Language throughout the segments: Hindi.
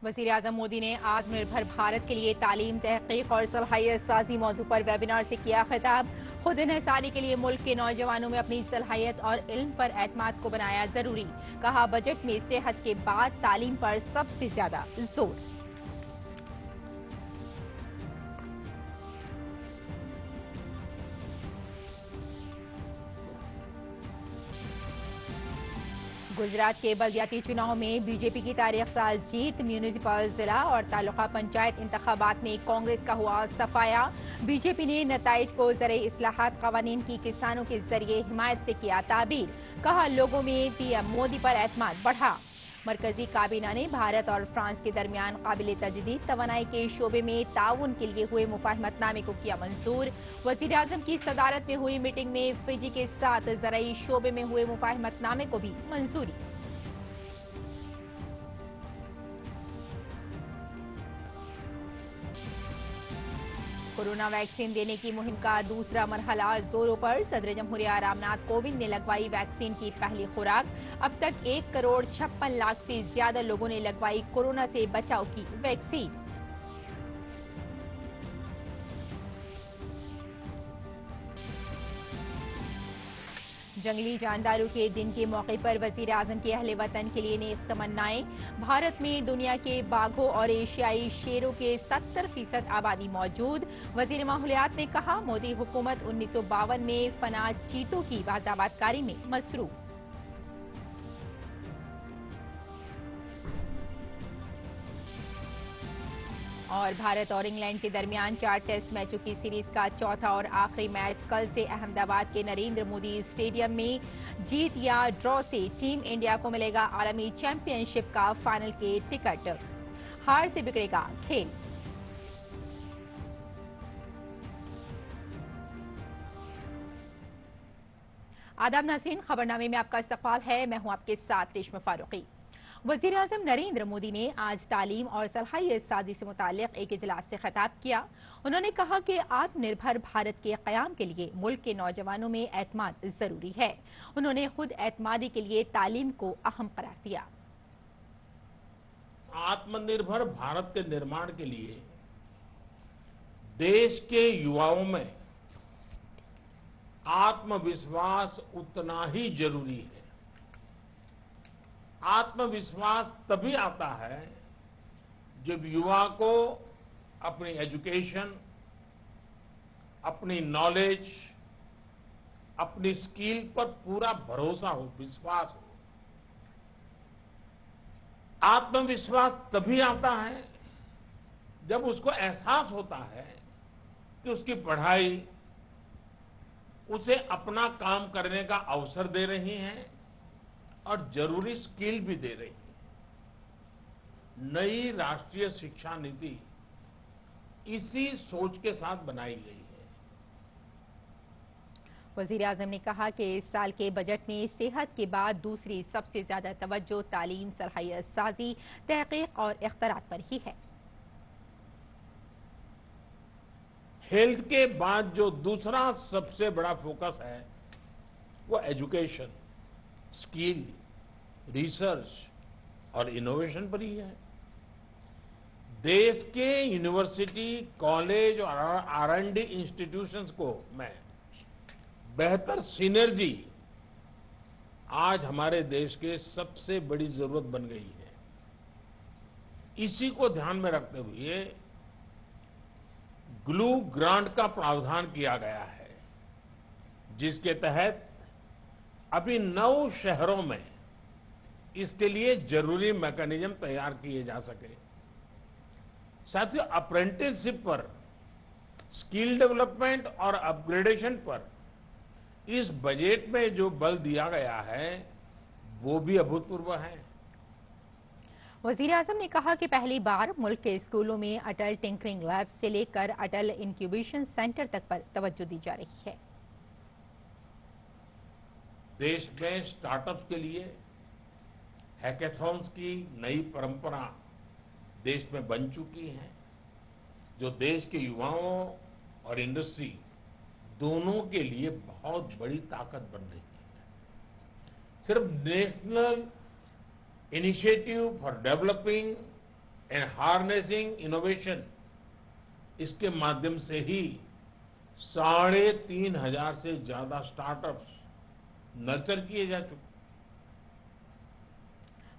वज़ीर आज़म मोदी ने आत्मनिर्भर भारत के लिए तालीम, तहकीक और सलाहियत साजी मौजू पर वेबिनार से किया खिताब। खुद इन्हिसारी के लिए मुल्क के नौजवानों में अपनी सलाहियत और इल्म पर एतमाद को बनाया जरूरी। कहा, बजट में सेहत के बाद तालीम पर सबसे ज्यादा जोर। गुजरात के बल्दियाती चुनाव में बीजेपी की तारीख साज जीत। म्यूनिसिपल, जिला और तालुका पंचायत इंतखाबात में कांग्रेस का हुआ सफाया। बीजेपी ने नताइज को ज़राई इस्लाहात कवानीन की किसानों के जरिए हिमायत से किया ताबीर। कहा, लोगों में पीएम मोदी पर एतमाद बढ़ा। मरकजी काबीना ने भारत और फ्रांस के दरमियान काबिल तजदीद तवानाई के शोबे में ताउन के लिए हुए मुफाहमतनामे को किया मंजूर। वज़ीर आज़म की सदारत में हुई मीटिंग में फिजी के साथ ज़राई शोबे में हुए मुफाहमतनामे को भी मंजूरी। कोरोना वैक्सीन देने की मुहिम का दूसरा मरहला जोरों पर। सदर जमहूरिया रामनाथ कोविंद ने लगवाई वैक्सीन की पहली खुराक। अब तक 1,56,00,000 से ज्यादा लोगों ने लगवाई कोरोना से बचाव की वैक्सीन। जंगली जानदारों के दिन के मौके पर वजीर आजम के अहले वतन के लिए नेक तमन्नाएं। भारत में दुनिया के बाघों और एशियाई शेरों के 70% आबादी मौजूद। वजीर माहौलियात ने कहा, मोदी हुकूमत 1952 में फना चीतों की बाजाबादकारी में मसरूफ। और भारत और इंग्लैंड के दरमियान 4 टेस्ट मैचों की सीरीज का चौथा और आखिरी मैच कल से अहमदाबाद के नरेंद्र मोदी स्टेडियम में। जीत या ड्रॉ से टीम इंडिया को मिलेगा आलमी चैंपियनशिप का फाइनल के टिकट। हार से बिगड़ेगा खेल। आदाब नाज़रीन, खबरनामे में आपका इस्तकबाल है। मैं हूं आपके साथ रेशमा फारूकी। वज़ीर आज़म नरेंद्र मोदी ने आज तालीम और सलाहियत साजी से मुताल्लिक एक इजलास से खिताब किया। उन्होंने कहा कि आत्मनिर्भर भारत के क़याम के लिए मुल्क के नौजवानों में एतमाद जरूरी है। उन्होंने खुद एतमादी के लिए तालीम को अहम करार दिया। आत्मनिर्भर भारत के निर्माण के लिए देश के युवाओं में आत्मविश्वास उतना ही जरूरी है। आत्मविश्वास तभी आता है जब युवा को अपनी एजुकेशन, अपनी नॉलेज, अपनी स्किल पर पूरा भरोसा हो, विश्वास हो। आत्मविश्वास तभी आता है जब उसको एहसास होता है कि उसकी पढ़ाई उसे अपना काम करने का अवसर दे रही है और जरूरी स्किल भी दे रही है। नई राष्ट्रीय शिक्षा नीति इसी सोच के साथ बनाई गई है। वज़ीर आज़म ने कहा कि इस साल के बजट में सेहत के बाद दूसरी सबसे ज्यादा तवज्जो तालीम, सलाहियत साजी, तहकीक और इख्तरात पर ही है। हेल्थ के बाद जो दूसरा सबसे बड़ा फोकस है वो एजुकेशन, स्किल, रिसर्च और इनोवेशन पर ही है। देश के यूनिवर्सिटी, कॉलेज और R&D इंस्टीट्यूशंस को में बेहतर सिनर्जी आज हमारे देश के सबसे बड़ी जरूरत बन गई है। इसी को ध्यान में रखते हुए ग्लू ग्रांट का प्रावधान किया गया है, जिसके तहत अभी 9 शहरों में इसके लिए जरूरी मैकेनिज्म तैयार किए जा सके। साथियों, अप्रेंटिसशिप पर, स्किल डेवलपमेंट और अपग्रेडेशन पर इस बजट में जो बल दिया गया है वो भी अभूतपूर्व है। वज़ीर आज़म ने कहा कि पहली बार मुल्क के स्कूलों में अटल टिंकरिंग लैब से लेकर अटल इंक्यूबेशन सेंटर तक पर तवज्जो दी जा रही है। देश में स्टार्टअप्स के लिए हैकेथॉन्स की नई परंपरा देश में बन चुकी है, जो देश के युवाओं और इंडस्ट्री दोनों के लिए बहुत बड़ी ताकत बन रही है। सिर्फ national initiative for developing and harnessing innovation, इसके माध्यम से ही 3,500 से ज्यादा स्टार्टअप्स नर्चर किए जा चुके।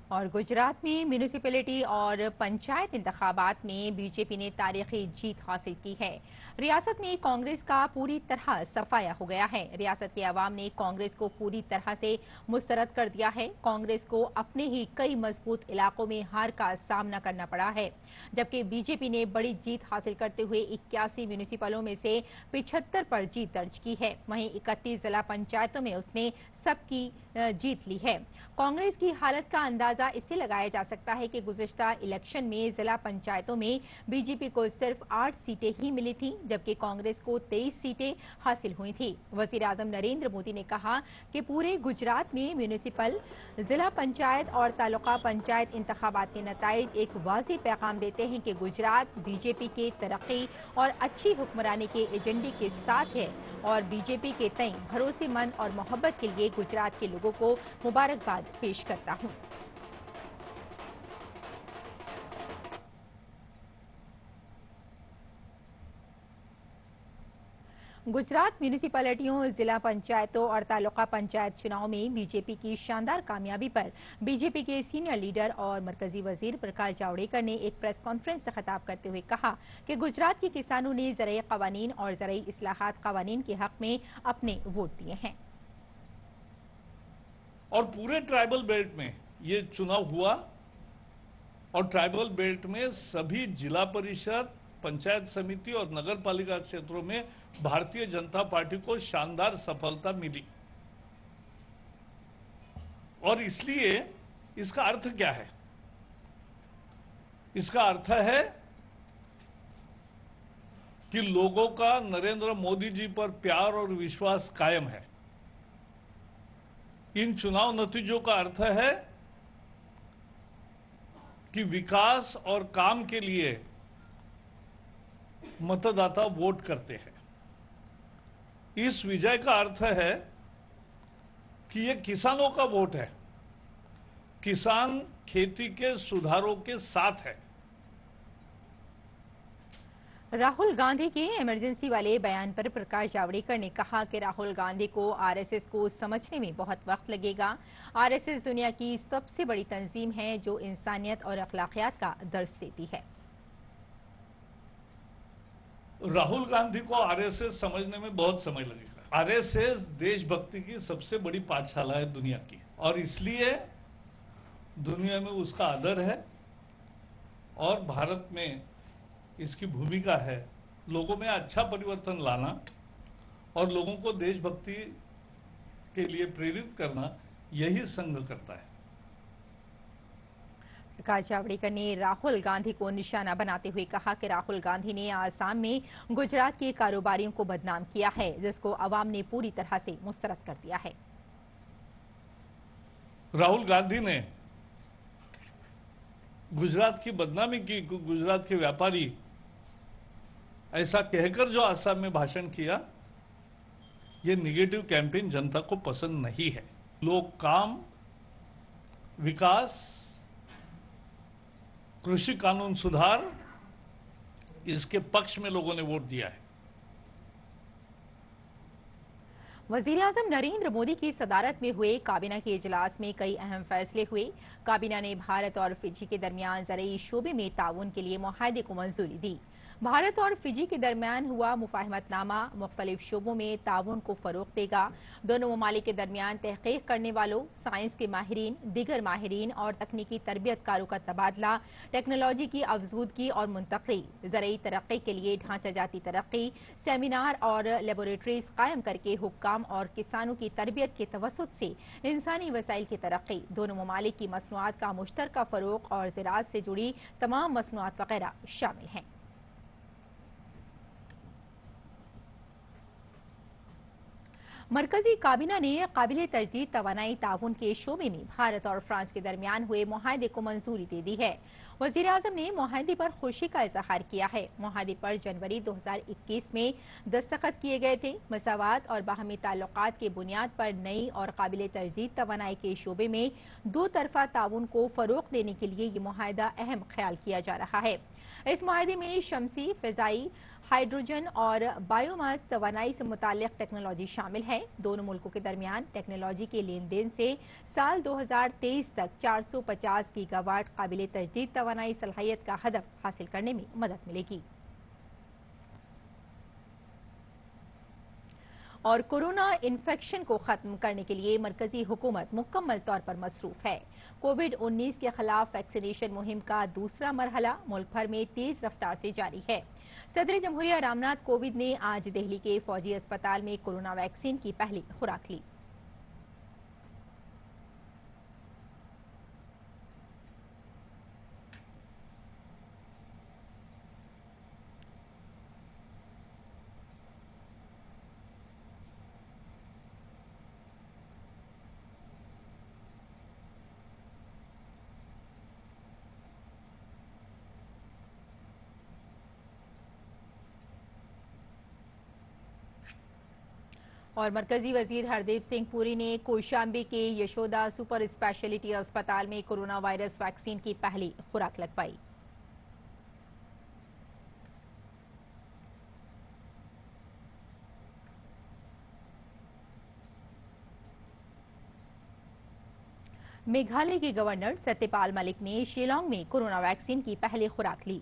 और गुजरात में म्यूनिसिपैलिटी और पंचायत इंतखाबात में बीजेपी ने तारीखी जीत हासिल की है। रियासत में कांग्रेस का पूरी तरह सफाया हो गया है। रियासत के अवाम ने कांग्रेस को पूरी तरह से मुस्तरद कर दिया है। कांग्रेस को अपने ही कई मजबूत इलाकों में हार का सामना करना पड़ा है, जबकि बीजेपी ने बड़ी जीत हासिल करते हुए 81 म्यूनिसिपलों में से 75 पर जीत दर्ज की है। वहीं 31 जिला पंचायतों में उसने सबकी जीत ली है। कांग्रेस की हालत का अंदाजा इससे लगाया जा सकता है कि गुज़िश्ता इलेक्शन में जिला पंचायतों में बीजेपी को सिर्फ 8 सीटें ही मिली थीं, जबकि कांग्रेस को 23 सीटें हासिल हुई थी। वजीर आजम नरेंद्र मोदी ने कहा कि पूरे गुजरात में म्यूनिसिपल, जिला पंचायत और तालुका पंचायत इंतखाबात के नताइज एक वाज़ेह पैगाम देते हैं कि गुजरात बीजेपी के तरक्की और अच्छी हुक्मरानी के एजेंडे के साथ है और बीजेपी के तय भरोसेमंद और मोहब्बत के लिए गुजरात के लोगों को मुबारकबाद पेश करता हूं। गुजरात म्यूनिसिपैलिटियों, जिला पंचायतों और तालुका पंचायत चुनाव में बीजेपी की शानदार कामयाबी पर बीजेपी के सीनियर लीडर और मरकजी वजीर प्रकाश जावड़ेकर ने एक प्रेस कॉन्फ्रेंस से खिताब करते हुए कहा कि गुजरात के किसानों ने ज़राई क़वानीन और ज़राई इस्लाहात क़वानीन के हक में अपने वोट दिए हैं। और पूरे ट्राइबल बेल्ट में ये चुनाव हुआ और ट्राइबल बेल्ट में सभी जिला परिषद, पंचायत समिति और नगर पालिका क्षेत्रों में भारतीय जनता पार्टी को शानदार सफलता मिली। और इसलिए इसका अर्थ क्या है? इसका अर्थ है कि लोगों का नरेंद्र मोदी जी पर प्यार और विश्वास कायम है। इन चुनाव नतीजों का अर्थ है कि विकास और काम के लिए मतदाता वोट करते हैं। इस विजय का अर्थ है कि ये किसानों का वोट है। किसान खेती के सुधारों के साथ है। राहुल गांधी के इमरजेंसी वाले बयान पर प्रकाश जावड़ेकर ने कहा कि राहुल गांधी को आरएसएस को समझने में बहुत वक्त लगेगा। आरएसएस दुनिया की सबसे बड़ी तंजीम है जो इंसानियत और अखलाकियात का दर्स देती है। राहुल गांधी को आरएसएस समझने में बहुत समय लगेगा। आरएसएस देशभक्ति की सबसे बड़ी पाठशाला है दुनिया की, और इसलिए दुनिया में उसका आदर है और भारत में इसकी भूमिका है लोगों में अच्छा परिवर्तन लाना और लोगों को देशभक्ति के लिए प्रेरित करना। यही संघ करता है। प्रकाश जावड़ेकर ने राहुल गांधी को निशाना बनाते हुए कहा कि राहुल गांधी ने आसाम में गुजरात के कारोबारियों को बदनाम किया है, जिसको अवाम ने पूरी तरह से मुस्तरद कर दिया है। राहुल गांधी ने गुजरात की बदनामी की। गुजरात के व्यापारी ऐसा कहकर जो आसाम में भाषण किया, ये निगेटिव कैंपेन जनता को पसंद नहीं है। लोग काम, विकास, कृषि कानून सुधार, इसके पक्ष में लोगों ने वोट दिया है। वजीर आजम नरेंद्र मोदी की सदारत में हुए काबीना के इजलास में कई अहम फैसले हुए। काबीना ने भारत और फिजी के दरमियान ज़राई शोबे में ताउन के लिए मुआहदे को मंजूरी दी। भारत और फिजी के दरमियान हुआ मुफाहमतनामा मुख्तलिफ शोबों में ताउन को फरोग देगा। दोनों ममालिक के दरमियान तहकीक करने वालों, साइंस के माहिरीन, दीगर माहिरीन और तकनीकी तरबियतकारों का तबादला, टेक्नोलॉजी की अफजूदगी और मुंतकली, ज़राई तरक्की के लिए ढांचाजाती तरक्की, सेमिनार और लेबोरेटरीज कायम करके हुक्काम और किसानों की तरबियत के तवसुत से इंसानी वसाइल की तरक्की, दोनों ममालिक की मसनूआत का मुश्तरका फरोग और ज़राअत से जुड़ी तमाम मसनूआत वगैरह शामिल हैं। मरकजी काबीना ने काबिल तजदीद तवानाई ताउन के शोबे में भारत और फ्रांस के दरमियान हुए मुआहदे को मंजूरी दे दी है। वजीर आजम ने मुआहदे पर खुशी का इजहार किया है। मुआहदे पर जनवरी 2021 में दस्तखत किए गए थे। मसावात और बाहमी ताल्लुकात के बुनियाद पर नई और काबिल तजदीद तवानाई के शोबे में दो तरफा ताउन को फरोग देने के लिए ये मुआहदा अहम ख्याल किया जा रहा है। इस मुआहदे में शमसी, फिजाई, हाइड्रोजन और बायोमास तवानाई से मुताल्लिक टेक्नोलॉजी शामिल है। दोनों मुल्कों के दरमियान टेक्नोलॉजी के लेन देन से साल 2023 तक 450 गीगावाट काबिल तजदीद तवानाई सलाहियत का हदफ हासिल करने में मदद मिलेगी। और कोरोना इन्फेक्शन को खत्म करने के लिए मरकजी हुकूमत मुकम्मल तौर पर मसरूफ है। कोविड-19 के खिलाफ वैक्सीनेशन मुहिम का दूसरा मरहला मुल्क भर में तेज रफ्तार से जारी है। सदर जमहूरिया रामनाथ कोविंद ने आज दिल्ली के फौजी अस्पताल में कोरोना वैक्सीन की पहली खुराक ली। और मरकजी वजीर हरदीप सिंह पुरी ने कौशाम्बी के यशोदा सुपर स्पेशलिटी अस्पताल में कोरोना वायरस वैक्सीन की पहली खुराक लगवाई। मेघालय के गवर्नर सत्यपाल मलिक ने शिलांग में कोरोना वैक्सीन की पहली खुराक ली।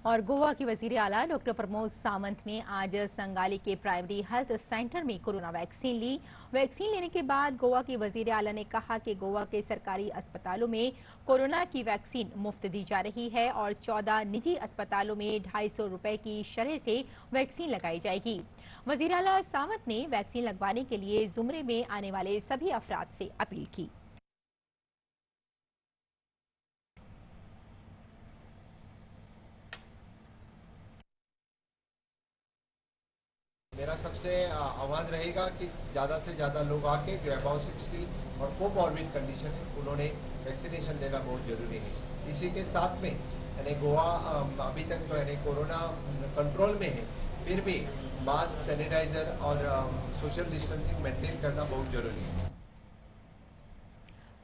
और गोवा के वजीर आला डॉक्टर प्रमोद सावंत ने आज संगाली के प्राइमरी हेल्थ सेंटर में कोरोना वैक्सीन ली। वैक्सीन लेने के बाद गोवा के वजीर आला ने कहा कि गोवा के सरकारी अस्पतालों में कोरोना की वैक्सीन मुफ्त दी जा रही है और 14 निजी अस्पतालों में 250 रुपए की शरह से वैक्सीन लगाई जाएगी। वजीर आला सावंत ने वैक्सीन लगवाने के लिए जुमरे में आने वाले सभी अफराद से अपील की। मेरा सबसे आह्वान रहेगा कि ज़्यादा से ज़्यादा लोग आके जो अबाउ 60 और कोमॉर्बिड कंडीशन है उन्होंने वैक्सीनेशन लेना बहुत ज़रूरी है। इसी के साथ में यानी गोवा अभी तक तो यानी कोरोना कंट्रोल में है, फिर भी मास्क, सैनिटाइजर और सोशल डिस्टेंसिंग मेंटेन करना बहुत ज़रूरी है।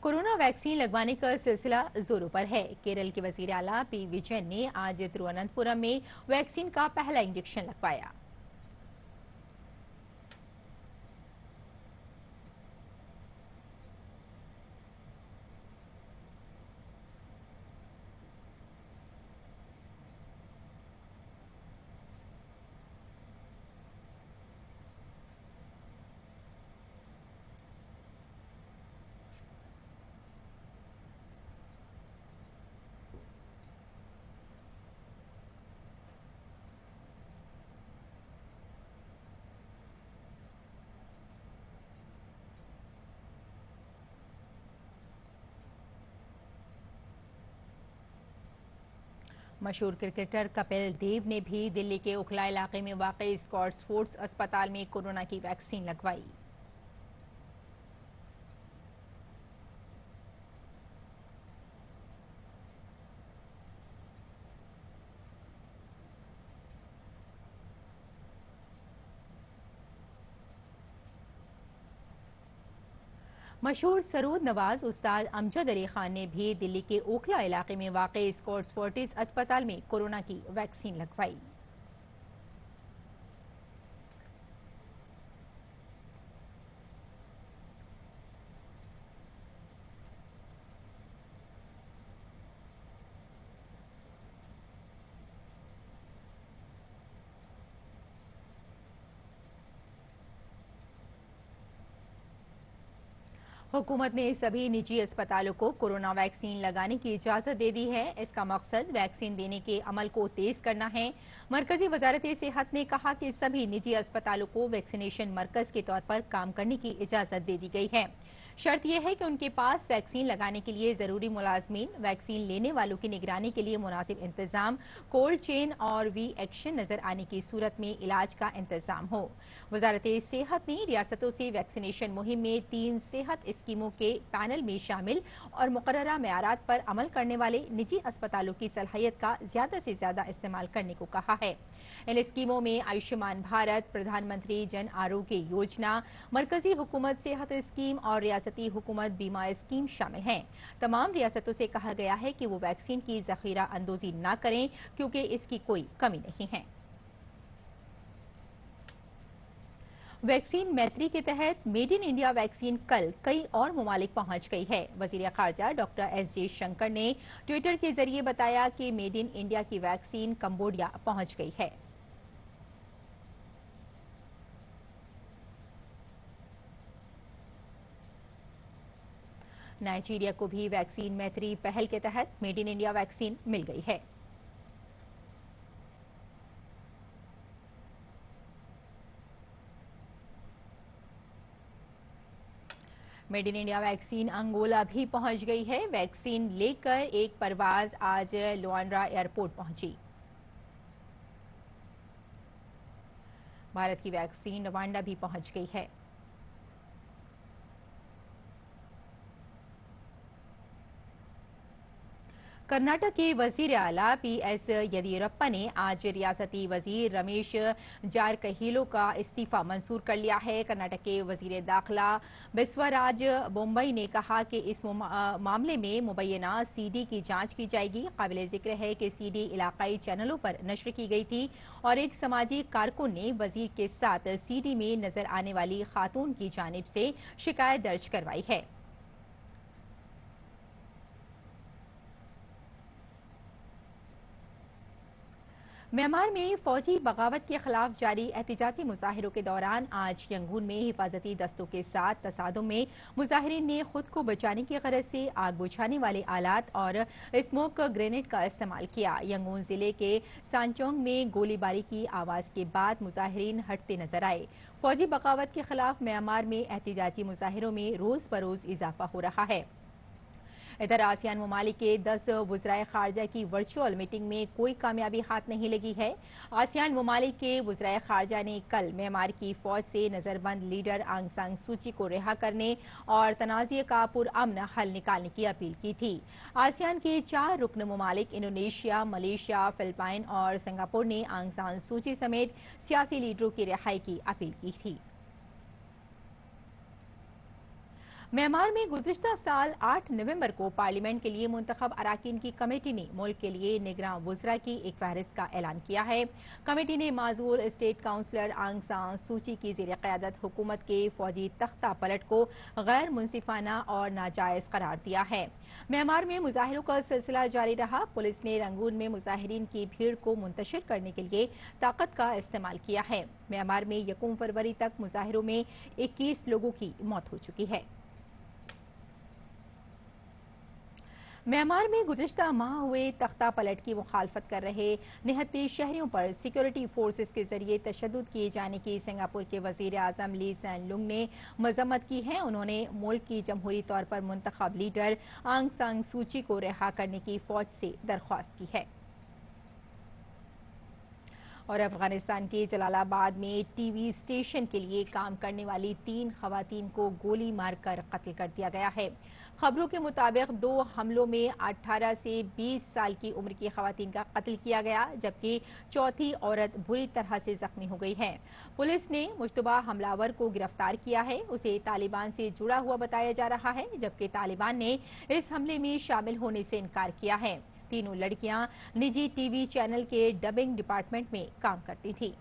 कोरोना वैक्सीन लगवाने का सिलसिला जोरों पर है। केरल के वजीर आला पी विजयन ने आज तिरुवनंतपुरम में वैक्सीन का पहला इंजेक्शन लगवाया। मशहूर क्रिकेटर कपिल देव ने भी दिल्ली के ओखला इलाके में वाक़ई स्कॉट्स फोर्ट्स अस्पताल में कोरोना की वैक्सीन लगवाई। मशहूर सरोद नवाज उस्ताद अमजद अली खान ने भी दिल्ली के ओखला इलाके में वाक़ई स्कॉट्स फोर्टिस अस्पताल में कोरोना की वैक्सीन लगवाई। हुकूमत ने सभी निजी अस्पतालों को कोरोना वैक्सीन लगाने की इजाजत दे दी है। इसका मकसद वैक्सीन देने के अमल को तेज करना है। मरकजी वजारत सेहत ने कहा कि सभी निजी अस्पतालों को वैक्सीनेशन मरकज के तौर पर काम करने की इजाजत दे दी गई है। शर्त यह है कि उनके पास वैक्सीन लगाने के लिए जरूरी मुलाजमीन, वैक्सीन लेने वालों की निगरानी के लिए मुनासिब इंतजाम, कोल्ड चेन और वी एक्शन नजर आने की सूरत में इलाज का इंतजाम हो। वजारत सेहत ने रियासतों से वैक्सीनेशन मुहिम में 3 सेहत स्कीमों के पैनल में शामिल और मुकर्ररा मेयारात पर अमल करने वाले निजी अस्पतालों की सलाहियत का ज्यादा से ज्यादा इस्तेमाल करने को कहा है। इन स्कीमों में आयुष्मान भारत, प्रधानमंत्री जन आरोग्य योजना, मरकजी हुकूमत सेहत स्कीम और रियासती हुकूमत बीमा स्कीम शामिल हैं। तमाम रियासतों से कहा गया है कि वो वैक्सीन की जखीरा अंदोजी न करें क्योंकि इसकी कोई कमी नहीं है। वैक्सीन मैत्री के तहत मेड इन इंडिया वैक्सीन कल कई और ममालिक पहुंच गई है। वजीर खारजा डॉक्टर एस शंकर ने ट्विटर के जरिए बताया कि मेड इन इंडिया की वैक्सीन कंबोडिया पहुंच गई है। नाइजीरिया को भी वैक्सीन मैत्री पहल के तहत मेड इन इंडिया वैक्सीन मिल गई है। Made in India vaccine Angola भी पहुंच गई है। वैक्सीन लेकर एक परवाज आज लुआंड्रा एयरपोर्ट पहुंची। भारत की वैक्सीन रवांडा भी पहुंच गई है। कर्नाटक के वजीर आला PS येदियुरप्पा ने आज रियासती वजीर रमेश जारकहिलो का इस्तीफा मंजूर कर लिया है। कर्नाटक के वजीर दाखिला बिस्वराज बोम्बई ने कहा कि इस मामले में मुबैना CD की जांच की जाएगी। काबिल जिक्र है कि CD इलाकाई चैनलों पर नश्र की गई थी और एक समाजी कारकुन ने वजीर के साथ CD में नजर आने वाली खातून की जानिब से शिकायत दर्ज करवाई है। म्यांमार में फौजी बगावत के खिलाफ जारी एहतजाजी मुजाहिरों के दौरान आज यंगून में हिफाजती दस्तों के साथ तसादुम में मुजाहिरीन ने खुद को बचाने की गरज से आग बुझाने वाले आलात और स्मोक ग्रेनेड का इस्तेमाल किया। यंगून जिले के सांचोंग में गोलीबारी की आवाज के बाद मुजाहिरीन हटते नजर आए। फौजी बगावत के खिलाफ म्यांमार में एहतजाजी मुजाहिरों में रोज बरोज इजाफा हो रहा है। इधर आसियान ममालिक के 10 वज़राए खारजा की वर्चुअल मीटिंग में कोई कामयाबी हाथ नहीं लगी है। आसियान ममालिक के वज़राए खारजा ने कल म्यांमार की फौज से नजरबंद लीडर आंग सान सूची को रिहा करने और तनाज़े का पुरअमन हल निकालने की अपील की थी। आसियान के 4 रुकन ममालिक इंडोनेशिया, मलेशिया, फिलिपाइन और सिंगापुर ने आंग सान सूची समेत सियासी लीडरों की रिहाई की अपील की थी। म्यांमार में गुज़िश्ता साल 8 नवंबर को पार्लियामेंट के लिए मुंतखब अराकीन की कमेटी ने मुल्क के लिए निगरान वज़रा की एक फहरिस्त का ऐलान किया है। कमेटी ने माजूल स्टेट काउंसलर आंग सान सूची की ज़ेर क़यादत हुकूमत के फौजी तख्ता पलट को गैर मुनसिफाना और नाजायज़ करार दिया है। म्यांमार में मुजाहिरों का सिलसिला जारी रहा। पुलिस ने रंगून में मुजाहिरीन की भीड़ को मुंतशिर करने के लिए ताकत का इस्तेमाल किया है। म्यांमार में 1 फरवरी तक मुजाहिरों में 21 लोगों की मौत हो चुकी है। म्यांमार में गुज़िश्ता माह हुए तख्ता पलट की मुखालफत कर रहे 69 शहरियों पर सिक्योरिटी फोर्सेस के जरिए तशद्दुद किए जाने की सिंगापुर के वज़ीर आज़म ली सैन लुंग ने मजम्मत की है। उन्होंने मुल्क की जमहूरी तौर पर मुंतखब लीडर आंग सान सूची को रिहा करने की फौज से दरख्वास्त की है। और अफगानिस्तान के जलालाबाद में टीवी स्टेशन के लिए काम करने वाली 3 खवातीन को गोली मारकर कत्ल कर दिया गया है। खबरों के मुताबिक 2 हमलों में 18 से 20 साल की उम्र की खवातीन का कत्ल किया गया, जबकि चौथी औरत बुरी तरह से जख्मी हो गई है। पुलिस ने मुश्तबा हमलावर को गिरफ्तार किया है। उसे तालिबान से जुड़ा हुआ बताया जा रहा है, जबकि तालिबान ने इस हमले में शामिल होने से इनकार किया है। तीनों लड़कियां निजी टीवी चैनल के डबिंग डिपार्टमेंट में काम करती थी।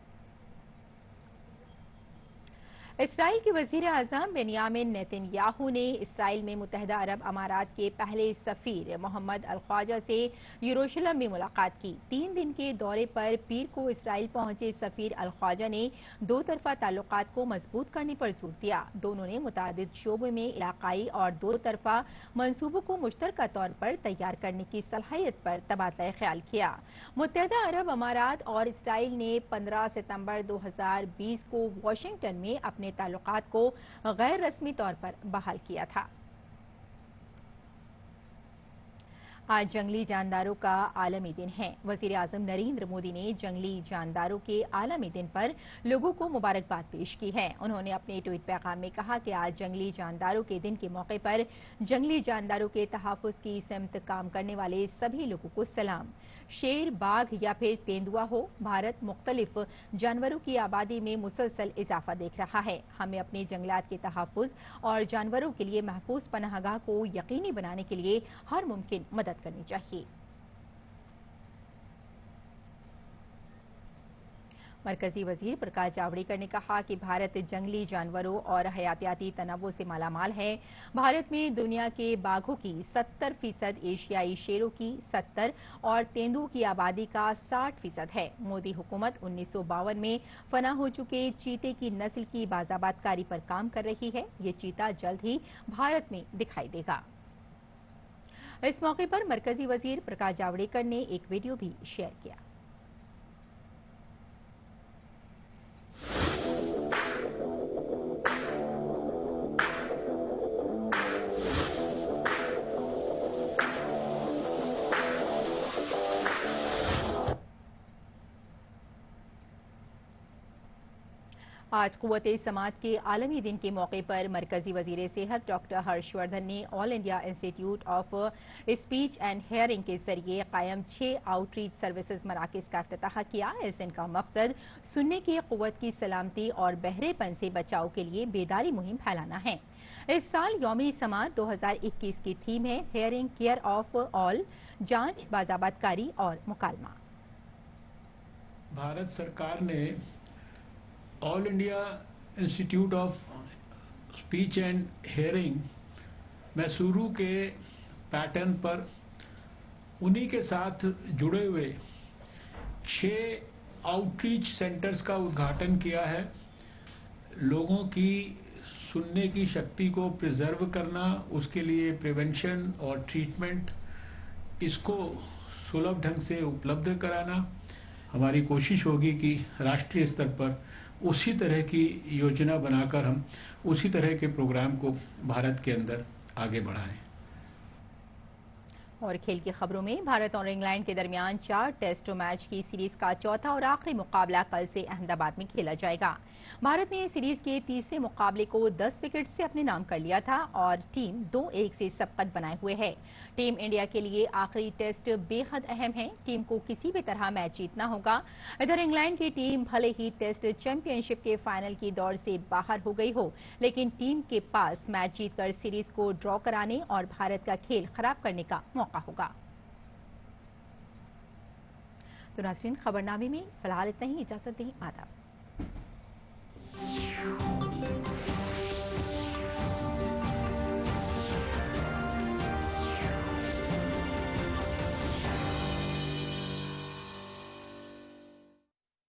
इसराइल के वजीर आजम बेनियामिन नेतन्याहू ने इसराइल में मुत्तहिदा अरब अमारात के पहले सफीर मोहम्मद अल ख्वाजा से यरूशलेम में मुलाकात की। 3 दिन के दौरे पर पीर को इसराइल पहुंचे सफीर अल ख्वाजा ने दो तरफा ताल्लुकात को मजबूत करने पर जोर दिया। दोनों ने मुतादिद शोबों में इलाकाई और दो तरफा मनसूबों को मुश्तरका तौर पर तैयार करने की सलाहियत पर तबादला ख्याल किया। मुत्तहिदा अरब अमारात और इसराइल ने 15 सितंबर 2020 को वाशिंगटन में अपने ताल्लुकात को गैर रस्मी तौर पर बहाल किया था। आज जंगली जानदारों का आलमी दिन है। वजीर आजम नरेंद्र मोदी ने जंगली जानदारों के आलमी दिन पर लोगों को मुबारकबाद पेश की है। उन्होंने अपने ट्वीट पैगाम में कहा कि आज जंगली जानदारों के दिन के मौके पर जंगली जानदारों के तहफ़्फ़ुज़ की सिमत काम करने वाले सभी लोगों को सलाम। शेर, बाघ या फिर तेंदुआ हो, भारत मुख्तलिफ जानवरों की आबादी में मुसलसल इजाफा देख रहा है। हमें अपने जंगलात के तहफ़्फ़ुज़ और जानवरों के लिए महफूज पनाहगाह को यकीनी बनाने के लिए हर मुमकिन मदद करनी चाहिए। मरकजी वजीर प्रकाश जावड़ेकर ने कहा कि भारत जंगली जानवरों और हयातियाती तनव्वुर से मालामाल है। भारत में दुनिया के बाघों की 70%, एशियाई शेरों की 70% और तेंदुओं की आबादी का 60% है। मोदी हुकूमत 1952 में फना हो चुके चीते की नस्ल की बाजाबातकारी पर काम कर रही है। ये चीता जल्द ही भारत में दिखाई देगा। इस मौके पर मरकजी वजीर प्रकाश जावड़ेकर ने एक वीडियो भी शेयर किया। आज कुव्वते समात के आलमी दिन के मौके पर मरकजी वजीर सेहत डॉक्टर हर्षवर्धन ने all India institute of speech and hearing के जरिए कायम 6 आउटरीच सर्विसेज मराकज का इफ्तिताह किया। इस दिन का मकसद सुनने की कुव्वत की सलामती और बहरेपन से बचाव के लिए बेदारी मुहिम फैलाना है। इस साल यौमी समात 2021 की थीम है हेयरिंग केयर ऑफ ऑल, जांच, बाजाबातकारी और मुकालमा। भारत सरकार ने all India institute of speech and hearing Mysuru के पैटर्न पर उन्हीं के साथ जुड़े हुए 6 आउटरीच सेंटर्स का उद्घाटन किया है। लोगों की सुनने की शक्ति को प्रिजर्व करना, उसके लिए प्रिवेंशन और ट्रीटमेंट, इसको सुलभ ढंग से उपलब्ध कराना। हमारी कोशिश होगी कि राष्ट्रीय स्तर पर उसी तरह की योजना बनाकर हम उसी तरह के प्रोग्राम को भारत के अंदर आगे बढ़ाएं। और खेल की खबरों में भारत और इंग्लैंड के दरमियान 4 टेस्ट मैच की सीरीज का चौथा और आखिरी मुकाबला कल से अहमदाबाद में खेला जाएगा। भारत ने सीरीज के तीसरे मुकाबले को 10 विकेट से अपने नाम कर लिया था और टीम 2-1 से सबकत बनाए हुए है। टीम इंडिया के लिए आखिरी टेस्ट बेहद अहम है। टीम को किसी भी तरह मैच जीतना होगा। इधर इंग्लैंड की टीम भले ही टेस्ट चैंपियनशिप के फाइनल की दौड़ से बाहर हो गई हो, लेकिन टीम के पास मैच जीतकर सीरीज को ड्रॉ कराने और भारत का खेल खराब करने का मौका होगा। तो नाज़रीन, खबरनामे में फिलहाल इतना ही। इजाजत दें। आदाब।